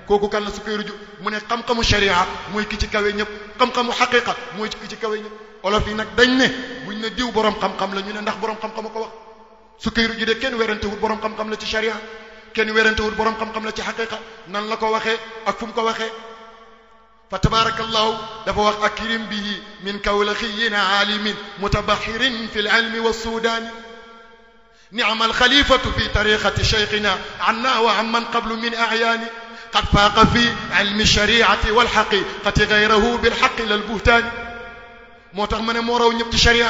kooku kan la Sukayri ju mu ne xam-xamu sharia mooy ki ci kawe ñëpp xam-xamu xaqiqa mooy ki ci kawe ñëpp olof yi nag dañ ne buñ ne diw borom xam-xam la ñu ne ndax borom xam-xam ko wax Sukayri ji de kenn werantewul borom xam-xam la ci sharia kenn werantewul borom xam-xam la ci xaqiqa nan la ko waxee ak fu mu ko waxee fa tabarakallahu dafa wax akrim bihi min kawlaxiyin alimin mutabaxirin fi lilmi walsudaani ni'ma alxalifatu fi tariqati cheikhina anna wa an man qablu min a'yaani qad faaqa fi ilmi shariati walxaqiqati gayrahu bilxaqi lalbuhtaani moo tax ma ne moo raw ñëpp ci sharia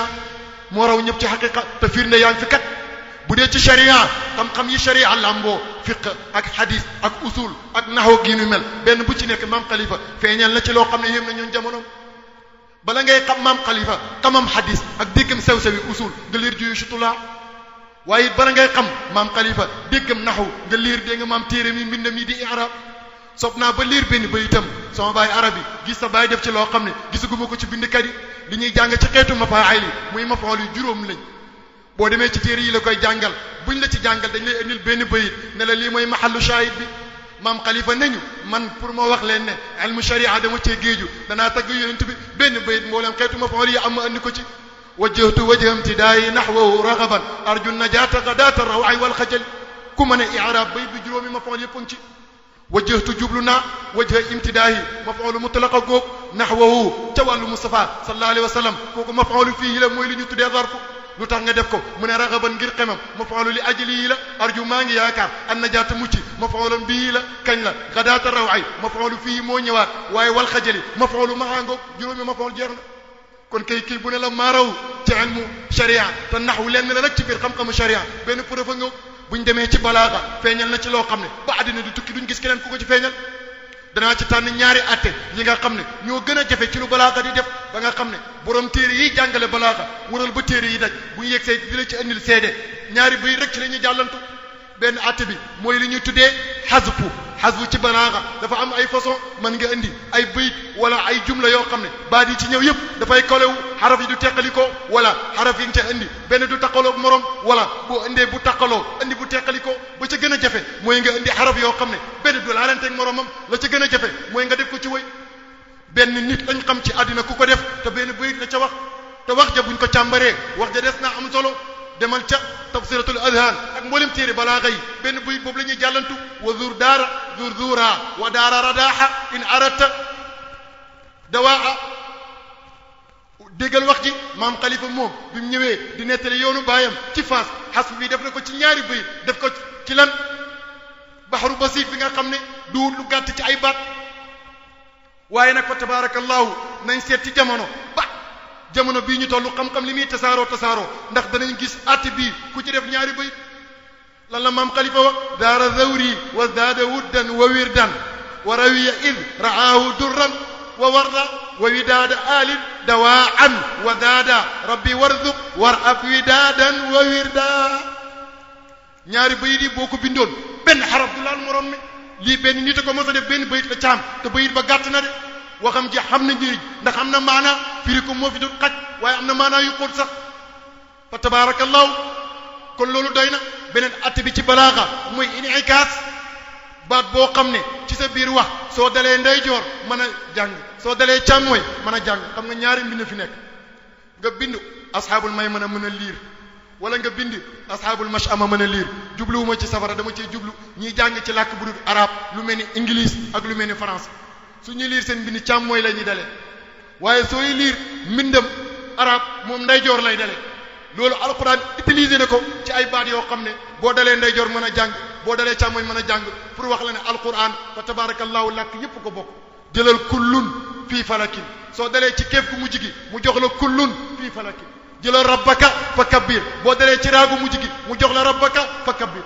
moo raw ñëpp ci xaqiqa te firnde yaa ngi fi kat bu dee ci sharia xam-xam yi sharia lamboo fiq ak hadis ak usul ak naxoo gi nu mel benn bu ci nekk maam xalifa feeñal na ci loo xam ne yéem na ñun jamono bala ngay xam maam xalifa xamam hadis ak déggam sew-sewi usul nga liir juyu sutulaa waaye it bala ngay xam maam xalifa déggam naxu nga liir dégg nga maam téere mi mbindam yi di i'rab sob naa ba liir benn ba itam sama baay arab yi gis sa baay def ci loo xam ne gisaguma ko ci bindkat yi li ñuy jàng ci xeetu mafaayil yi muy mafaal yu juróom lañ boo demee ci téere yi la koy jàngal buñ la ci jàngal dañ lay indil benn bayit ne la lii mooy mahallu shahid bi maam xalifa nañu man pour moo wax leen ne ilmu sharia dama cee géeju danaa tagg yonent bi benn bayit mboolem xeetu mafaal yi am ma andi ko ci wajjahtu wajha imtidaayi nahwahu raghaban arju najata ghadata rawa'i wal khajal ku mën a i'rab bayit bi juróomi mafaal yëpp ci wajjahtu jublu naa wajha imtidaayi mafaulu mutlaqa góog nahwahu ca wàllu Mustafa sallallahu alayhi wa sallam kooku mafaulu fii la mooy li ñu tuddee zarfu lu tax nga def ko mu ne ragaban ngir xemam mafaulu li ajli yi la arju maa ngi yaakaar an najaata mucc mafaulam bii la kañ la gadaata raway mafaulu fii moo ñëwaat waaye wal xajali mafaulu maxaangoog juróomi mafaul jeex na kon kay kii bu ne la maaraw ci ilmu sharia te naxwu lenn la nag ci biir xam-xamu sharia benn preuve nga buñ demee ci balaaga feeñal na ci loo xam ne ba àddina du tukki duñ gis keneen ku ko ci feeñal danaa ci tànn ñaari atte yi nga xam ne ñoo gën a jafe ci lu balaaga di def ba nga xam ne borom téere yi jàngale balaaga waral ba téere yi daj bu ñu yegsee di la ci andil seede ñaari bay rek ci la ñuy jàllantu benn atte bi mooy li ñuy tuddee xasbu ci balaaxa dafa am ay façon mën nga indi ay bayit wala ay jumla yoo xam ne baat yi ci ñëw yëpp dafay kolewu xaraf yi du teqalikoo wala xaraf yi nga ca indi benn du taqaloo morom wala boo indee bu taqaloo indi bu teqalikoo ba ca gën a jafe mooy nga indi xaraf yoo xam ne benn du laalanteeg moromam la ca gën a jafe mooy nga def ko ci woy benn nit lañ xam ci àddina ku ko def te benn bayit la ca wax te wax ja buñ ko càmbaree wax ja des naa am solo demal ca tafsiratul adhan ak mboolem téere balaaxa yi benn bayit boobu la ñuy jàllantu wa zur daara zur zura wa daara radaaxa in arata dawaa déggal wax ji maam xalifa moom bi mu ñëwee di nettali yoonu baayam ci Faas xasb bi def na ko ci ñaari bayit def ko ci lan baxaru basiit bi nga xam ne du lu gàtt ci ay baat waaye nag fa tabarakallahu nañ seet ci jamono ba jamono bii ñu tollu xam-xam li muy tasaaroo ndax danañ gis atti bii ku ci def ñaari bayit lan la maam xalifa wax daara zawri wa zaada wuddan wa wirdan wa rawiya id raahu durran wa warda wa widaada alin dawaan wa daada rabbi warzuq war ab widaadan wa wirda ñaari bayit yi boo ko bindoon benn xaraf du laal morom mi lii benn nit a ko mos a def benn bayit la caam te bayit ba gàtt na de waxam ji xam na njëriñ ndax am na maanaa firi ko moo fi dul xaj waaye am na maanaa yu xóot sax fa tabarakallahu kon loolu doy na beneen att bi ci balaaxa muy inikaas baat boo xam ne ci sa biir wax soo dalee ndeyjoor mën a jàng soo dalee càmmooy mën a jàng xam nga ñaari mbind fi nekk nga bind asxaabul may mën a liir wala nga bind asxaabul mashama mën a liir jubluwuma ci safara dama ciy jublu ñiy jàng ci làkk bu dul arab lu mel ni anglais ak lu mel ni français su ñuy liir seen mbind càmmooy la ñuy dalee waaye sooy liir mbindam arab moom ndeyjoor lay dalee loolu alquran utilisé na ko ci ay baat yoo xam ne boo dalee ndeyjoor mën a jàng boo dalee càmmooñ mën a jàng pour wax la ne alquran fa tabarakallahu làkk yépp ko bokk jëlal kullun fii falakin soo dalee ci kéef gu mujj gi mu jox la kullun fii falakin jëlal rabbaka fa kabbir boo dalee ci raagu mujj gi mu jox la rabbaka fa kabbir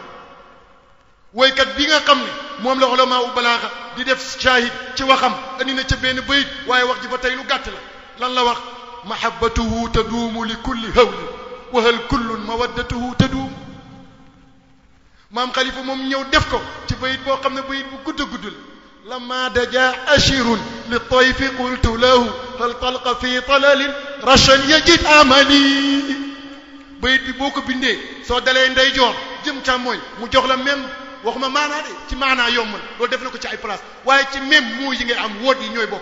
woykat bi nga xam ne moom la ulama u balaaxa di def shahid ci waxam andi na ca benn bayit waaye wax ji ba tey lu gàtt la lan la wax mahabbatuhu taduumu li kulli hawli wa hal kullun mawaddatuhu taduum maam xalifa moom ñëw def ko ci bayit boo xam ne bayit bu gudd gudd la lama daja ashirun li tayfi qultu lahu hal talqa fi talalin rashan yajid amali bayit bi boo ko bindee soo dalee ndeyjoor jëm càmmooñ mu jox la même waxuma maanaa de ci maanaa yombal loolu def na ko ci ay place waaye ci même moo yi ngay am wóot yi ñooy bokk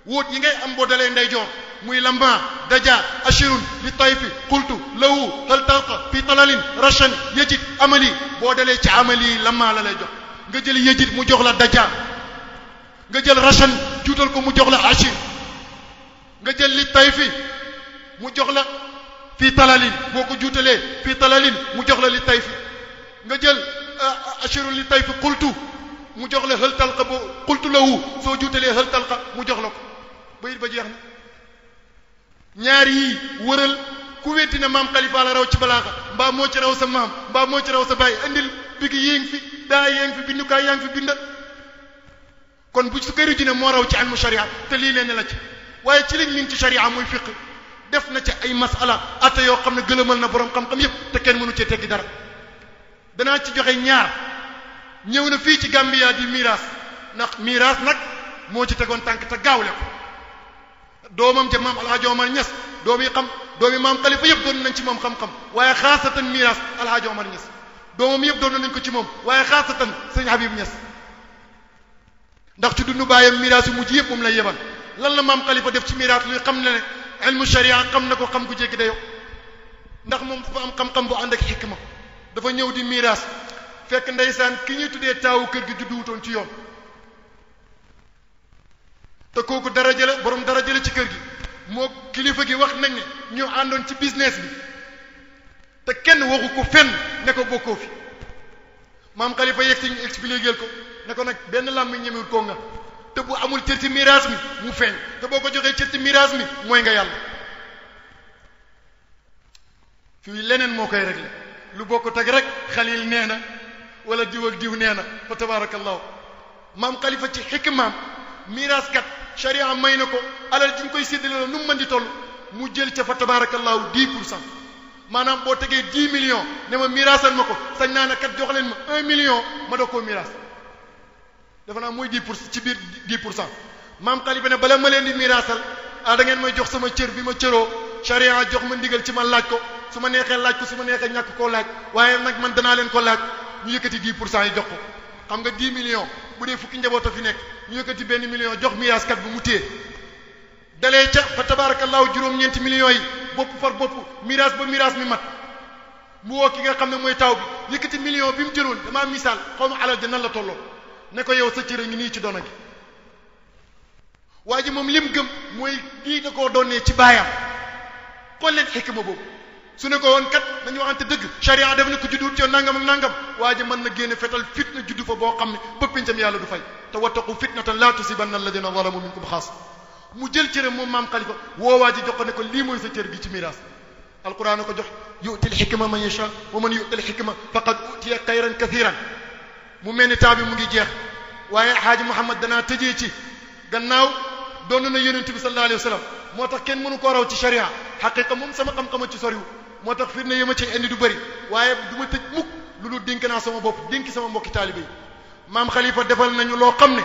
wóot yi ngay am boo dalee ndeyjoor muy lamba daja ashirun li tayfi qultu lahu hal talqa fi talalin rashan yajid amali boo dalee ci amali lama la lay jox nga jël yajid mu jox la daja nga jël rashan juutal ko mu jox la ashir nga jël li tayfi mu jox la fi talalin boo ko juutalee fi talalin mu jox la li tayfi nga jël ashirun li tayfi qultu mu jox la hal talqa boo qultu lahu soo juutalee hal talqa mu jox la ko bayit ba jeex na ñaar yi wëral ku weddi na maam xalifa la raw ci balaaxa mbaa moo ci raw sa maam mbaa moo ci raw sa baay andil bigi yéeng fi daa yéeng fi bindukaay yaa ngi fi binda kon bu su këri ji ne moo raw ci ilmu sharia te lii leen la ci waaye ci liñ min ci sharia muy fiq def na ci ay masala atte yoo xam ne gëlëmal na borom xam-xam yépp te kenn mënu cee teggi dara danaa ci joxe ñaar ñëw na fii ci Gambia di miraas ndax miraas nag moo ci tegoon tànk te gaawle ko doomam ja maam alhaaji Omar Ñas doomi maam xalifa yëpp doon nañ ci moom xam-xam waaye xaasatan miraas alhaaji Omar Ñas doomam yëpp doon nañ ko ci moom waaye xaasatan sëñ Habib Ñas ndax ci dundu baayam miraas yu mujj yëpp moom lay yebal lan la maam xalifa def ci miraas luy xam ne ne ilmu sharia xam na ko xam gu jéggi dayo ndax moom dafa am xam-xam bu ànd ak xikma dafa ñëw di miraas fekk ndeysaan ki ñuy tuddee taawu kër gi juddu wutoon ci yoon te kooku daraja la borom daraja la ci kër gi moo kilifa gi wax nañ ne ñoo àndoon ci business bi te kenn waxu ko fenn ne ko bokkoo fi maam xalifa yegg si ñu expliquer ko ne ko nag benn lam mi ñemewul koo nga te bu amul cër ci miraas mi mu feeñ te boo ko joxee cër ci miraas mi mooy nga yàlla fii leneen moo koy réglé lu bokk teg rek xalil nee na wala diw ak diw nee na fa tabarakallahu maam xalifa ci xikmaam miraas kat sharia may na ko alal ji ñu koy séddale la nu mu mën di toll mu jël ca fa tabarakallahu 10% maanaam boo tegee 10 millions ne ma miraasal ma ko sañ naa ne kat jox leen ma 1 million ma doog koo miraas dafa naa mooy 10% ci biir 10% maam Khalifa ne bala ma leen di miraasal da ngeen may jox sama cër bi ma cëroo sharia jox ma ndigal ci ma laaj ko su ma neexee laaj ko su ma neexee ñàkk koo laaj waaye nag man danaa leen ko laaj ñu yëkkati 10% yi jox ko xam nga 10 millions bu dee fukki njaboot a fi nekk ñu yëkkati benn million jox miraaskat bi mu téye dalee ca fa tabarakallahu juróom-ñeenti millions yi bopp far bopp miraas ba miraas mi mat mu woo ki nga xam ne mooy taw bi yëkkati million bi mu jëloon damaa misaal xaw ma alal ja nan la tolloo ne ko yow sa cër ngi nii ci doona gi waa ji moom lim gëm mooy lii da koo doonee ci baayam xool leen xikma boobu su ne ko woon kat nañu waxante dëgg sharia def na ko juddu ci nangam ak nangam waa ji mën na génne fetal fitna juddu fa boo xam ne bëppincam yàlla du fay te wattaqu fitnatan la tusibanna alladina zalamu minkum xaas mu jël cëram moom maam Khalifa woo waa ji jox ko ne ko lii mooy sa cër gi ci miraas alquran ko jox yu'til hikma man yasha wa man yu'til hikma faqad utiya khayran kathiran mu mel ni temps bi mu ngi jeex waaye xaaji Muhammad danaa tëjee ci gannaaw doon na yonent bi sallallahu alayhi wa sallam moo tax kenn mënu koo raw ci sharia xaqiqa moom sama xam-xama ci soriwu moo tax firnde yi ma ci indi du bëri waaye du ma tëj mukk lu dul dénk naa sama bopp dénki sama mbokki taalibe yi maam Khalifa defal nañu loo xam ne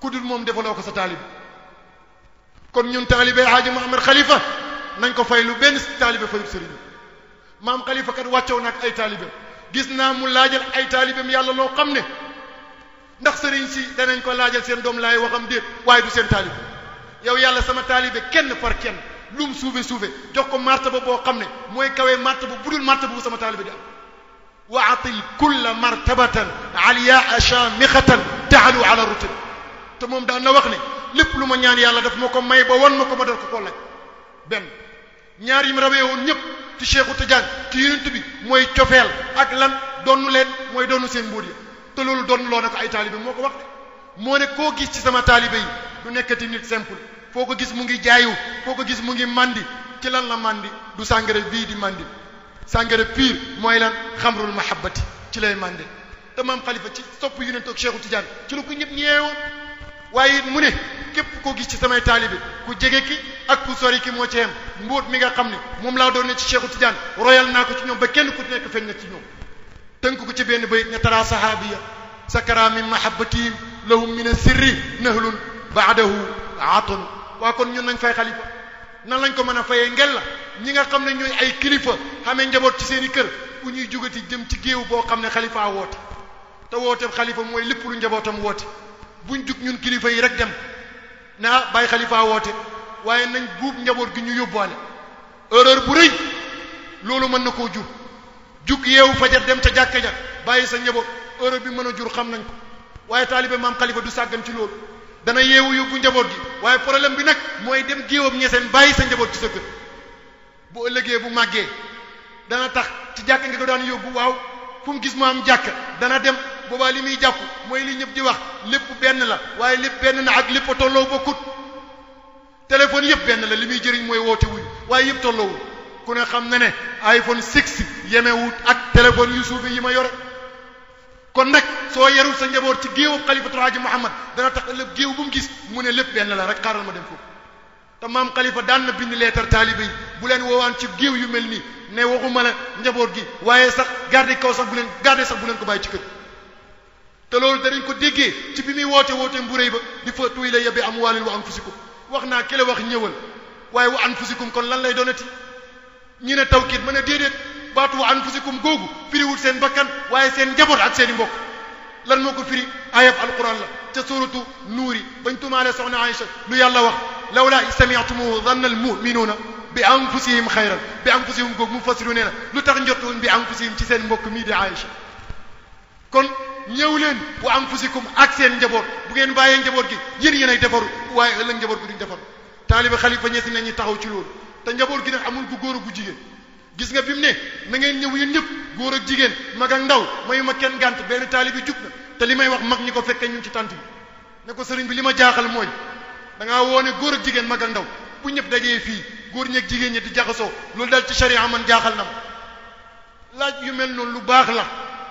ku dul moom defaloo ko sa taalibe kon ñun taalibe xaaji Muhammad Khalifa nañ ko fay lu benn taalibe fayut sëriñ maam Khalifa kat wàccow nag ay taalibe gis naa mu laajal ay taalibeem yàlla loo xam ne ndax sëriñ si danañ ko laajal seen doom laay waxam déet waaye du seen taalibe yow yàlla sama taalibe kenn par kenn lum suufe jox ko martaba boo xam ne mooy kawee martaba bu dul martaba bu sama taalibe di am wa atil kulla martabatan aliyaa shamixatan taalu ala rutub te moom daan na wax ne lépp lu ma ñaan yàlla daf ma ko may ba wan ma ko ma dal ko koo laaj benn ñaar yi mu rawee woon ñëpp ci Cheikhu Tidiane ci yonent bi mooy cofeel ak lan donnu leen mooy donnu seen mbóot ya te loolu donn loo na ko ay taalibe moo ko wax de moo ne koo gis ci sama taalibe yi du nekkati nit simple foo ko gis mu ngi jaayu foo ko gis mu ngi mandi ci lan la mandi du sàngara bii di mandi sàngara pire mooy lan xamrul mahabbati ci lay mandi te maam Khalifa ci sopp yonent ak Cheikhu Tidiane ci lu ko ñëpp ñeewoon waaye it mu ne képp koo gis ci samay taalibe ku jege ki ak ku sori ki moo ci yem mbóot mi nga xam ne moom laa doon ne ci Cheikhu Tidiane royal naa ko ci ñoom ba kenn ku nekk feeñ na ci ñoom tënk ko ci benn bayit ne tara sahabiya sakara min mahabbatihim lahum min sirri nahlun baadahu atun waa kon ñun nañ fay Khalifa nan lañ ko mën a fayee ngel la ñi nga xam ne ñooy ay kilifa xamee njaboot ci seen i kër bu ñuy jógati jëm ci géew boo xam ne Khalifa woote te woote Khalifa mooy lépp lu njabootam woote buñ jug ñun kilifa yi rek dem naa bàyyi Khalifa woote waaye nañ buub njaboot gi ñu yóbbuwaale erreur bu rëy loolu mën na koo jur jug yeewu fajar dem ca jàkka ja bàyyi sa njaboot erreur bi mën a jur xam nañ ko waaye taalibe maam Khalifa du sàggan ci loolu dana yeewu yóbbu njaboot gi waaye problème bi nag mooy dem géewam ñeseen bàyyi sa njaboot ci sa kër bu ëllëgee bu màggee dana tax ci jàkka nga ko daan yóbbu waaw fu mu gis mu am jàkka dana dem boobaa li muy jàpp mooy li ñëpp di wax lépp benn la waaye lépp benn na ak lépp a tolloo bokkut téléphone yëpp benn la li muy jëriñ mooy woote wuñ waaye yëpp tolloowul ku ne xam na ne iPhone 6 yemewut ak téléphone yu suufe yi ma yore kon nag soo yarul sa njaboot ci géewu Khalifatul Haaji Muhammad dana tax ëllëg géew bu mu gis mu ne lépp benn la rek xaaral ma dem foofu te maam Khalifa daan na bind leetar taalibe yi bu leen woowaan ci géew yu mel nii ne waxuma la njaboot gi waaye sax garde kaw sax bu leen ko bàyyi ci kër te loolu danañ ko déggee ci bi muy woote mburéy ba di fa tuy la yebbi amwaalin wa anfusikum wax naa ki la wax ñëwal waaye wa anfusikum kon lan lay doonati ñi ne tawkiit ma ne déedéet baatu wa anfusikum googu firiwul seen bakkan waaye seen njaboot ak seen i mbokk lan moo ko firi ayab alquran la ca suratu nuuri bañ tumaale soxna Aïcha lu yàlla wax lawlaa sami'tumuhu dhanna almu'minuuna bi anfusihim xayran bi anfusihim googu mu fasiru nee na lu tax njottuwuñ bi anfusihim ci seen mbokk mii di Aïcha kon ñëw leen wa anfusikum ak seen njaboot bu ngeen bàyyee njaboot gi yéen ay defaru waaye ëllëg njaboot gi duñ defaru taaliba Khalifa Niass nañu taxaw ci loolu te njaboot gi nag amul gu góor ak gu jigéen gis nga bi mu ne na ngeen ñëw yéen ñëpp góor ak jigéen mag ak ndaw mayu ma kenn gànt benn taalibi jug na te li may wax mag ñi ko fekkee ñu ci tant bi ne ko sëriñ bi li ma jaaxal mooy da ngaa woone góor ak jigéen mag ak ndaw bu ñëpp dajee fii góor ñeeg jigéen ñi di jaxasoo loolu daal ci sharia man jaaxal na ma laaj yu mel noonu lu baax la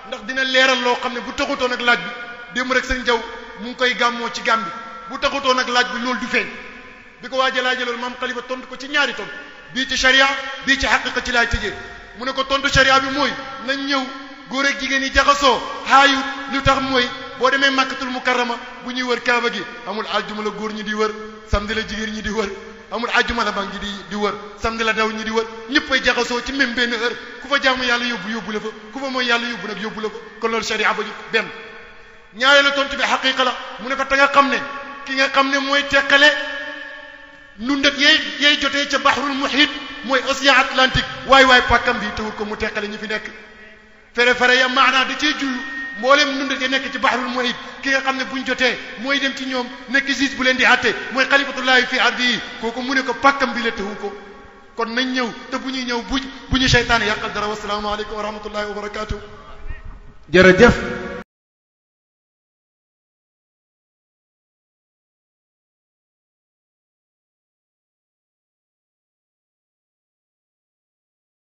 ndax dina leeral loo xam ne bu taxutoon ak laaj bi démb rek sëñ Jaw mu ngi koy gàmmoo ci gàmbi bu taxutoon ak laaj bi loolu du feeñ bi ko waaja laajee loolu maam Khalifa tontu ko ci ñaari tontu bii ci sharia bii ci xaqiqa ci laay tëjee mu ne ko tontu sharia bi mooy nañ ñëw góor ak jigéen yi jaxasoo xaayu lu tax mooy boo demee Makkatul Mukarrama bu ñuy wër Kaaba gi amul aljuma la góor ñi di wër samedi la jigéen ñi di wër amul aljuma la ba ngi di wër samedi la daw ñi di wër ñëpp ay jaxasoo ci même benn heure ku fa jaamu yàlla yóbbu la fa ku fa mooy yàlla yóbbu la fa kon loolu sharia ba ñu benn ñaareelu tontu bi xaqiqa la mu ne ko te nga xam ne ki nga xam ne mooy teqale nundat yey jotee ca bahrul muhit mooy océan Atlantique waay pàkkam bi tawul ko mu teqale ñi fi nekk fere ya maanaa da cee jullu mboolem nundat ya nekk ci bahrul muhit ki nga xam ne buñ jotee mooy dem ci ñoom nekk juge bu leen di àtte mooy xalifatullahi fi ardi yi kooku mu ne ko pàkkam bi la tawu ko kon nañ ñëw te bu ñuy ñëw bu ñu seytaane yàqal dara wasalaamu aleykum wa rahmatullahi wa barakatuh jërëjëf